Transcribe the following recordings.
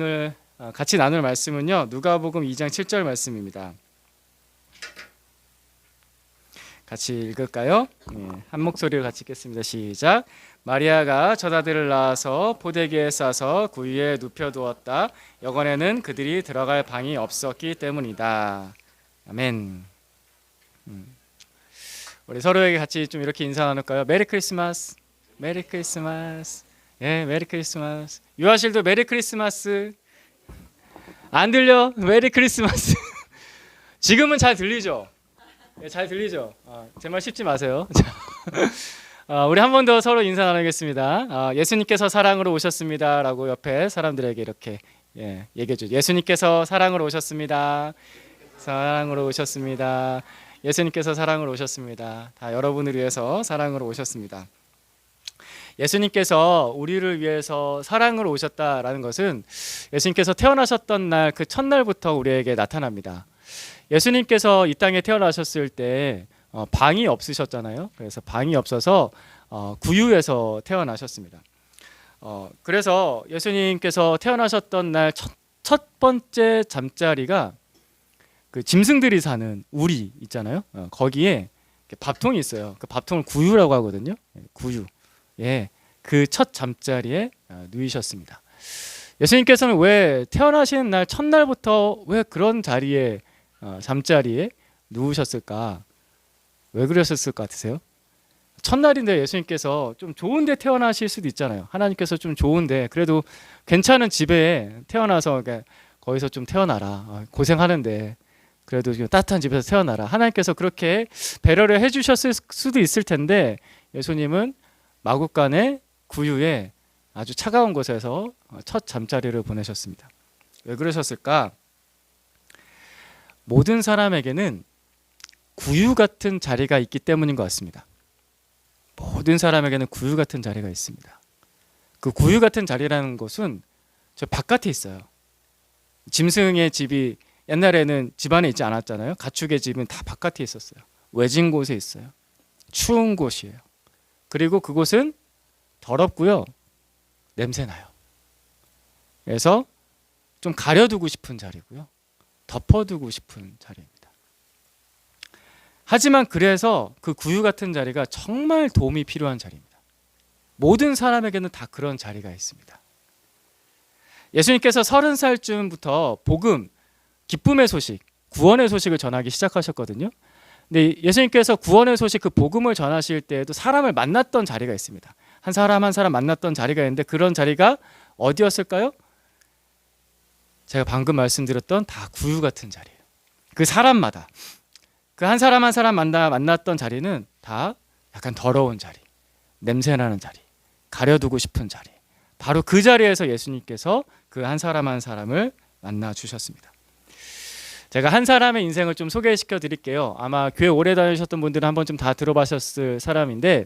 오늘 같이 나눌 말씀은요, 누가복음 2장 7절 말씀입니다. 같이 읽을까요? 한 목소리로 같이 읽겠습니다. 시작. 마리아가 젖아들을 낳아서 포대기에 싸서 구유에 눕혀두었다. 여관에는 그들이 들어갈 방이 없었기 때문이다. 아멘. 우리 서로에게 같이 좀 이렇게 인사 나눌까요? 메리 크리스마스. 메리 크리스마스. 예, 메리 크리스마스. 유아실도 메리 크리스마스. 안 들려? 메리 크리스마스. 지금은 잘 들리죠? 예, 잘 들리죠? 제 말 씹지 마세요. 우리 한 번 더 서로 인사 나누겠습니다. 예수님께서 사랑으로 오셨습니다. 라고 옆에 사람들에게 이렇게 얘기해 주죠. 예수님께서 사랑으로 오셨습니다. 사랑으로 오셨습니다. 예수님께서 사랑으로 오셨습니다. 다 여러분을 위해서 사랑으로 오셨습니다. 예수님께서 우리를 위해서 사랑으로 오셨다라는 것은 예수님께서 태어나셨던 날 그 첫날부터 우리에게 나타납니다. 예수님께서 이 땅에 태어나셨을 때 방이 없으셨잖아요. 그래서 방이 없어서 구유에서 태어나셨습니다. 그래서 예수님께서 태어나셨던 날 첫 번째 잠자리가 그 짐승들이 사는 우리 있잖아요. 거기에 밥통이 있어요. 그 밥통을 구유라고 하거든요. 구유. 예, 그 첫 잠자리에 누이셨습니다. 예수님께서는 왜 태어나시는 날 첫날부터 왜 그런 자리에 잠자리에 누우셨을까? 왜 그러셨을 것 같으세요? 첫날인데 예수님께서 좀 좋은데 태어나실 수도 있잖아요. 하나님께서 좀 좋은데 그래도 괜찮은 집에 태어나서 거기서 좀 태어나라. 고생하는데 그래도 좀 따뜻한 집에서 태어나라. 하나님께서 그렇게 배려를 해주셨을 수도 있을 텐데 예수님은 마국간의 구유에 아주 차가운 곳에서 첫 잠자리를 보내셨습니다. 왜 그러셨을까? 모든 사람에게는 구유 같은 자리가 있기 때문인 것 같습니다. 모든 사람에게는 구유 같은 자리가 있습니다. 그 구유 같은 자리라는 곳은 저 바깥에 있어요. 짐승의 집이 옛날에는 집 안에 있지 않았잖아요. 가축의 집은 다 바깥에 있었어요. 외진 곳에 있어요. 추운 곳이에요. 그리고 그곳은 더럽고요. 냄새나요. 그래서 좀 가려두고 싶은 자리고요. 덮어두고 싶은 자리입니다. 하지만 그래서 그 구유 같은 자리가 정말 도움이 필요한 자리입니다. 모든 사람에게는 다 그런 자리가 있습니다. 예수님께서 30살쯤부터 복음, 기쁨의 소식, 구원의 소식을 전하기 시작하셨거든요. 근데 예수님께서 구원의 소식, 그 복음을 전하실 때에도 사람을 만났던 자리가 있습니다. 한 사람 한 사람 만났던 자리가 있는데 그런 자리가 어디였을까요? 제가 방금 말씀드렸던 다 구유 같은 자리예요. 그 사람마다 그 한 사람 한 사람 만났던 자리는 다 약간 더러운 자리, 냄새나는 자리, 가려두고 싶은 자리. 바로 그 자리에서 예수님께서 그 한 사람 한 사람을 만나 주셨습니다. 제가 한 사람의 인생을 좀 소개시켜 드릴게요. 아마 교회 오래 다니셨던 분들은 한 번쯤 다 들어보셨을 사람인데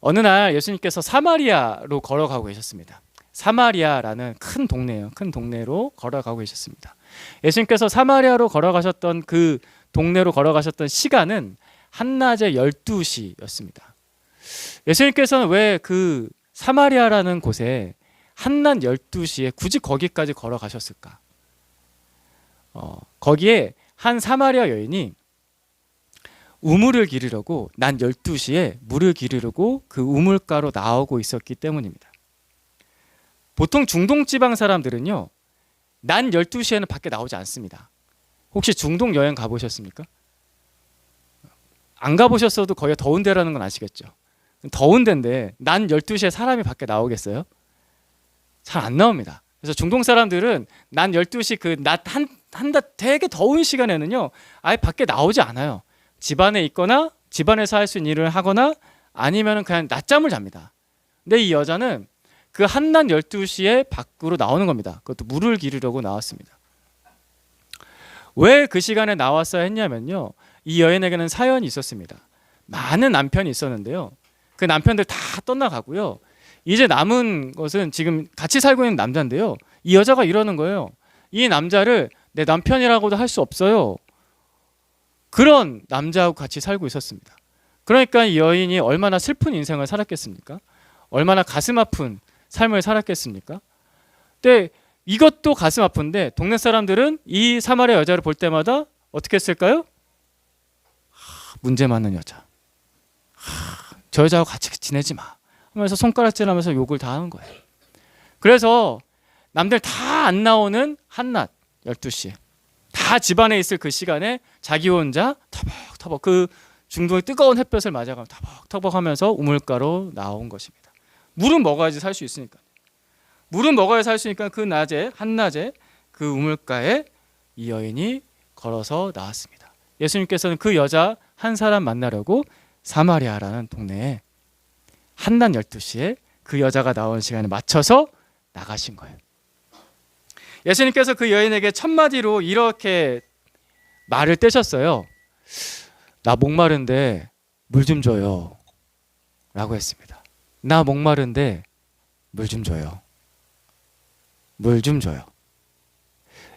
어느 날 예수님께서 사마리아로 걸어가고 계셨습니다. 사마리아라는 큰 동네예요. 큰 동네로 걸어가고 계셨습니다. 예수님께서 사마리아로 걸어가셨던 그 동네로 걸어가셨던 시간은 한낮에 12시였습니다. 예수님께서는 왜 그 사마리아라는 곳에 한낮 12시에 굳이 거기까지 걸어가셨을까? 거기에 한 사마리아 여인이 우물을 기르려고 낮 12시에 물을 기르려고 그 우물가로 나오고 있었기 때문입니다. 보통 중동 지방 사람들은요, 낮 12시에는 밖에 나오지 않습니다. 혹시 중동 여행 가보셨습니까? 안 가보셨어도 거의 더운 데라는 건 아시겠죠? 더운 데인데 낮 12시에 사람이 밖에 나오겠어요? 잘 안 나옵니다. 그래서 중동 사람들은 낮 12시 그 낮 한낮 되게 더운 시간에는요, 아예 밖에 나오지 않아요. 집안에 있거나 집안에서 할 수 있는 일을 하거나 아니면 그냥 낮잠을 잡니다. 근데 이 여자는 그 한낮 12시에 밖으로 나오는 겁니다. 그것도 물을 기르려고 나왔습니다. 왜 그 시간에 나왔어야 했냐면요, 이 여인에게는 사연이 있었습니다. 많은 남편이 있었는데요, 그 남편들 다 떠나가고요, 이제 남은 것은 지금 같이 살고 있는 남자인데요, 이 여자가 이러는 거예요. 이 남자를 내 남편이라고도 할 수 없어요. 그런 남자하고 같이 살고 있었습니다. 그러니까 이 여인이 얼마나 슬픈 인생을 살았겠습니까? 얼마나 가슴 아픈 삶을 살았겠습니까? 근데 이것도 가슴 아픈데 동네 사람들은 이 사마리아 여자를 볼 때마다 어떻게 했을까요? 문제 많은 여자. 저 여자하고 같이 지내지 마 하면서 손가락질하면서 욕을 다 하는 거예요. 그래서 남들 다 안 나오는 한낮 12시에 다 집안에 있을 그 시간에 자기 혼자 터벅터벅 그 중동의 뜨거운 햇볕을 맞아가며 터벅터벅 하면서 우물가로 나온 것입니다. 물은 먹어야지 살 수 있으니까. 물은 먹어야 살 수 있으니까 그 낮에 한낮에 그 우물가에 이 여인이 걸어서 나왔습니다. 예수님께서는 그 여자 한 사람 만나려고 사마리아라는 동네에 한낮 12시에 그 여자가 나온 시간에 맞춰서 나가신 거예요. 예수님께서 그 여인에게 첫 마디로 이렇게 말을 떼셨어요. 나 목마른데 물 좀 줘요 라고 했습니다. 나 목마른데 물 좀 줘요. 물 좀 줘요.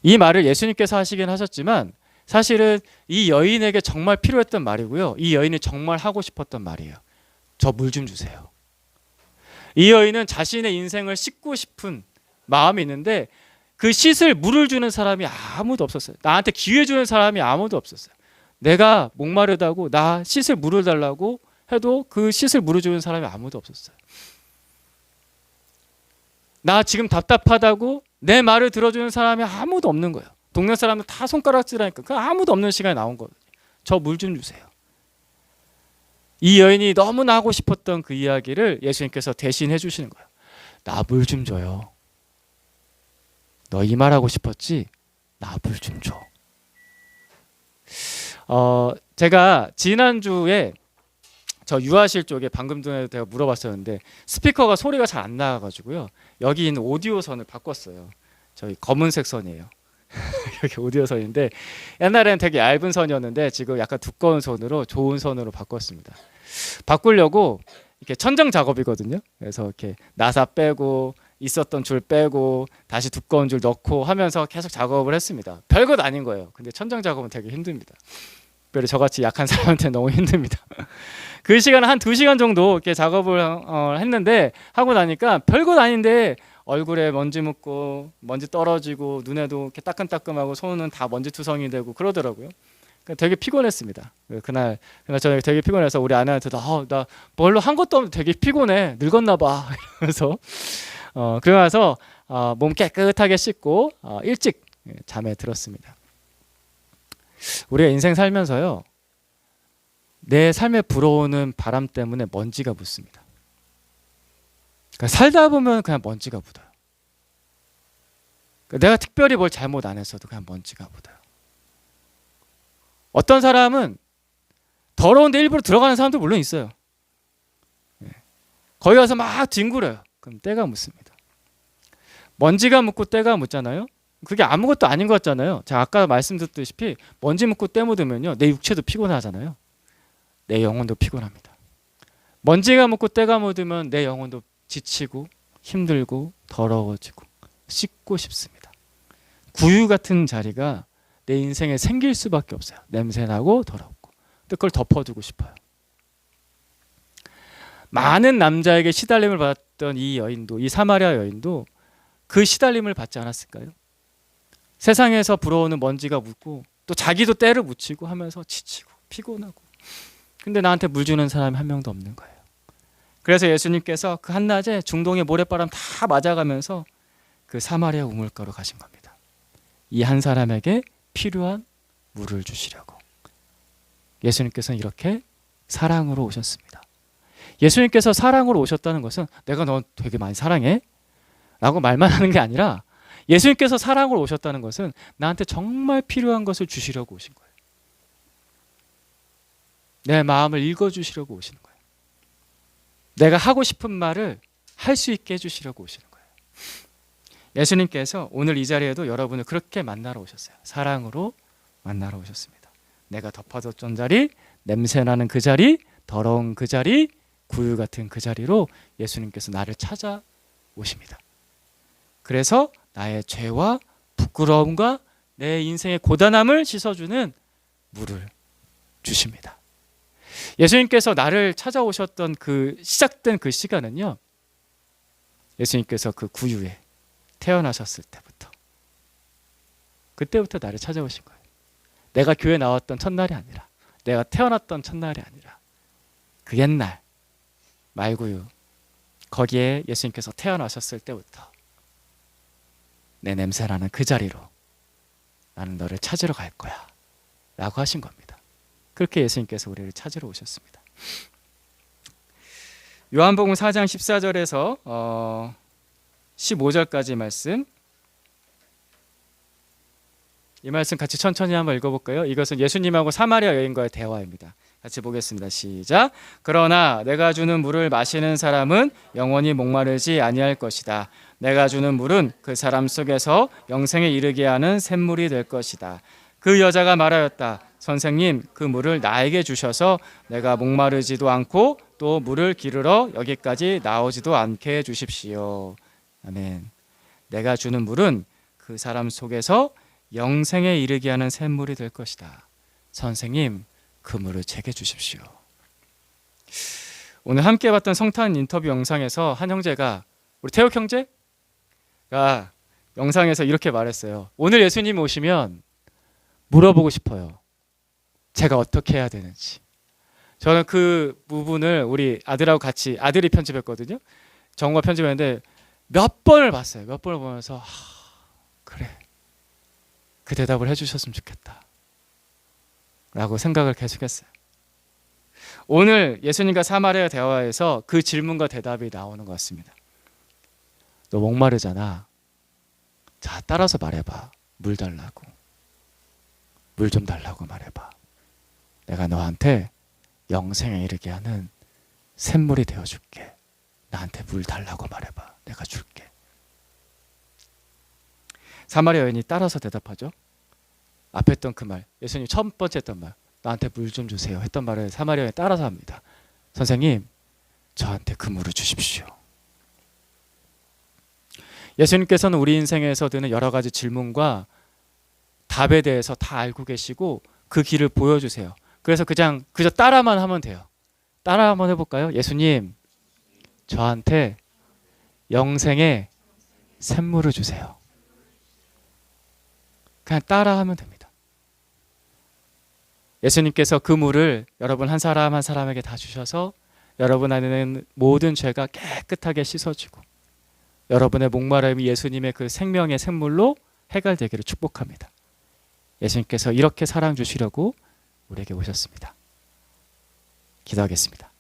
이 말을 예수님께서 하시긴 하셨지만 사실은 이 여인에게 정말 필요했던 말이고요. 이 여인이 정말 하고 싶었던 말이에요. 저 물 좀 주세요. 이 여인은 자신의 인생을 씻고 싶은 마음이 있는데 그 씻을 물을 주는 사람이 아무도 없었어요. 나한테 기회 주는 사람이 아무도 없었어요. 내가 목마르다고 나 씻을 물을 달라고 해도 그 씻을 물을 주는 사람이 아무도 없었어요. 나 지금 답답하다고 내 말을 들어주는 사람이 아무도 없는 거예요. 동네 사람들 다 손가락질하니까 그 아무도 없는 시간에 나온 거예요. 저 물 좀 주세요. 이 여인이 너무나 하고 싶었던 그 이야기를 예수님께서 대신 해주시는 거예요. 나 물 좀 줘요. 너 이 말 하고 싶었지? 나 물 좀 줘. 제가 지난주에 저 유아실 쪽에 방금 전에 제가 물어봤었는데 스피커가 소리가 잘 안 나가지고요. 여기 있는 오디오 선을 바꿨어요. 저희 검은색 선이에요. 여기 오디오 선인데 옛날에는 되게 얇은 선이었는데 지금 약간 두꺼운 선으로 좋은 선으로 바꿨습니다. 바꾸려고 이렇게 천정 작업이거든요. 그래서 이렇게 나사 빼고 있었던 줄 빼고 다시 두꺼운 줄 넣고 하면서 계속 작업을 했습니다. 별것 아닌 거예요. 근데 천정 작업은 되게 힘듭니다. 특별히 저같이 약한 사람한테 너무 힘듭니다. 그 시간 한 2시간 정도 이렇게 작업을 했는데 하고 나니까 별것 아닌데 얼굴에 먼지 묻고 먼지 떨어지고 눈에도 이렇게 따끔따끔하고 손은 다 먼지 투성이 되고 그러더라고요. 되게 피곤했습니다. 그날 저녁에 되게 피곤해서 우리 아내한테 나 뭘로 한 것도 없는데 되게 피곤해 늙었나 봐 이러면서 그러고 나서 몸 깨끗하게 씻고 일찍 잠에 들었습니다. 우리가 인생 살면서요 내 삶에 불어오는 바람 때문에 먼지가 묻습니다. 그러니까 살다 보면 그냥 먼지가 묻어요. 그러니까 내가 특별히 뭘 잘못 안 했어도 그냥 먼지가 묻어요. 어떤 사람은 더러운데 일부러 들어가는 사람도 물론 있어요. 거기 가서 막 뒹굴어요. 그럼 때가 묻습니다. 먼지가 묻고 때가 묻잖아요. 그게 아무것도 아닌 것 같잖아요. 제가 아까 말씀드렸다시피 먼지 묻고 때 묻으면요 내 육체도 피곤하잖아요. 내 영혼도 피곤합니다. 먼지가 묻고 때가 묻으면 내 영혼도 지치고 힘들고 더러워지고 씻고 싶습니다. 구유 같은 자리가 내 인생에 생길 수밖에 없어요. 냄새나고 더럽고. 근데 그걸 덮어두고 싶어요. 많은 남자에게 시달림을 받았던 이 여인도, 이 사마리아 여인도 그 시달림을 받지 않았을까요? 세상에서 불어오는 먼지가 묻고 또 자기도 때를 묻히고 하면서 지치고 피곤하고 근데 나한테 물 주는 사람이 한 명도 없는 거예요. 그래서 예수님께서 그 한낮에 중동의 모래바람 다 맞아가면서 그 사마리아 우물가로 가신 겁니다. 이 한 사람에게 필요한 물을 주시려고. 예수님께서는 이렇게 사랑으로 오셨습니다. 예수님께서 사랑으로 오셨다는 것은 내가 너 되게 많이 사랑해? 라고 말만 하는 게 아니라 예수님께서 사랑으로 오셨다는 것은 나한테 정말 필요한 것을 주시려고 오신 거예요. 내 마음을 읽어주시려고 오시는 거예요. 내가 하고 싶은 말을 할 수 있게 해주시려고 오시는 거예요. 예수님께서 오늘 이 자리에도 여러분을 그렇게 만나러 오셨어요. 사랑으로 만나러 오셨습니다. 내가 덮어뒀던 자리, 냄새나는 그 자리, 더러운 그 자리, 구유 같은 그 자리로 예수님께서 나를 찾아오십니다. 그래서 나의 죄와 부끄러움과 내 인생의 고단함을 씻어주는 물을 주십니다. 예수님께서 나를 찾아오셨던 그 시작된 그 시간은요, 예수님께서 그 구유에 태어나셨을 때부터 그때부터 나를 찾아오신 거예요. 내가 교회 나왔던 첫날이 아니라, 내가 태어났던 첫날이 아니라 그 옛날 말구유 거기에 예수님께서 태어나셨을 때부터 내 냄새나는 그 자리로 나는 너를 찾으러 갈 거야 라고 하신 겁니다. 그렇게 예수님께서 우리를 찾으러 오셨습니다. 요한복음 4장 14절에서 15절까지 말씀, 이 말씀 같이 천천히 한번 읽어볼까요? 이것은 예수님하고 사마리아 여인과의 대화입니다. 같이 보겠습니다. 시작. 그러나 내가 주는 물을 마시는 사람은 영원히 목마르지 아니할 것이다. 내가 주는 물은 그 사람 속에서 영생에 이르게 하는 샘물이 될 것이다. 그 여자가 말하였다. 선생님, 그 물을 나에게 주셔서 내가 목마르지도 않고 또 물을 기르러 여기까지 나오지도 않게 해 주십시오. 아멘. 내가 주는 물은 그 사람 속에서 영생에 이르게 하는 샘물이 될 것이다. 선생님, 그 물을 제게 주십시오. 오늘 함께 봤던 성탄 인터뷰 영상에서 한 형제가, 우리 태욱 형제가 영상에서 이렇게 말했어요. 오늘 예수님 오시면 물어보고 싶어요. 제가 어떻게 해야 되는지. 저는 그 부분을 우리 아들하고 같이, 아들이 편집했거든요. 정우가 편집했는데 몇 번을 봤어요. 몇 번을 보면서 그래, 그 대답을 해주셨으면 좋겠다 라고 생각을 계속했어요. 오늘 예수님과 사마리아 대화에서 그 질문과 대답이 나오는 것 같습니다. 너 목마르잖아. 자, 따라서 말해봐. 물 달라고. 물 좀 달라고 말해봐. 내가 너한테 영생에 이르게 하는 샘물이 되어줄게. 나한테 물 달라고 말해봐. 내가 줄게. 사마리아 여인이 따라서 대답하죠. 앞에 했던 그 말, 예수님 첫 번째 했던 말, 나한테 물 좀 주세요 했던 말을 사마리아 여인이 따라서 합니다. 선생님, 저한테 그 물을 주십시오. 예수님께서는 우리 인생에서 드는 여러 가지 질문과 답에 대해서 다 알고 계시고 그 길을 보여주세요. 그래서 그저 따라만 하면 돼요. 따라 한번 해볼까요? 예수님, 저한테 영생의 샘물을 주세요. 그냥 따라하면 됩니다. 예수님께서 그 물을 여러분 한 사람 한 사람에게 다 주셔서 여러분 안에는 모든 죄가 깨끗하게 씻어지고 여러분의 목마름이 예수님의 그 생명의 샘물로 해결되기를 축복합니다. 예수님께서 이렇게 사랑 주시려고 우리에게 오셨습니다. 기도하겠습니다.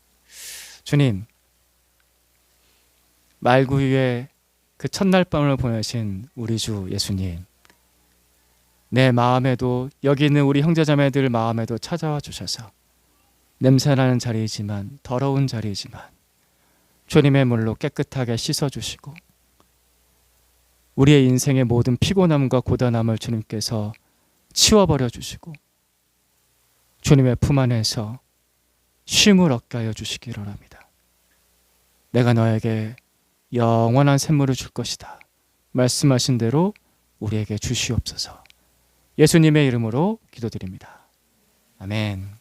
주님, 말구유의 그 첫날 밤을 보내신 우리 주 예수님, 내 마음에도 여기 있는 우리 형제자매들 마음에도 찾아와 주셔서 냄새나는 자리이지만 더러운 자리이지만 주님의 물로 깨끗하게 씻어주시고 우리의 인생의 모든 피곤함과 고단함을 주님께서 치워버려 주시고 주님의 품 안에서 쉼을 얻게 하여 주시기를 원합니다. 내가 너에게 영원한 샘물을 줄 것이다. 말씀하신 대로 우리에게 주시옵소서. 예수님의 이름으로 기도드립니다. 아멘.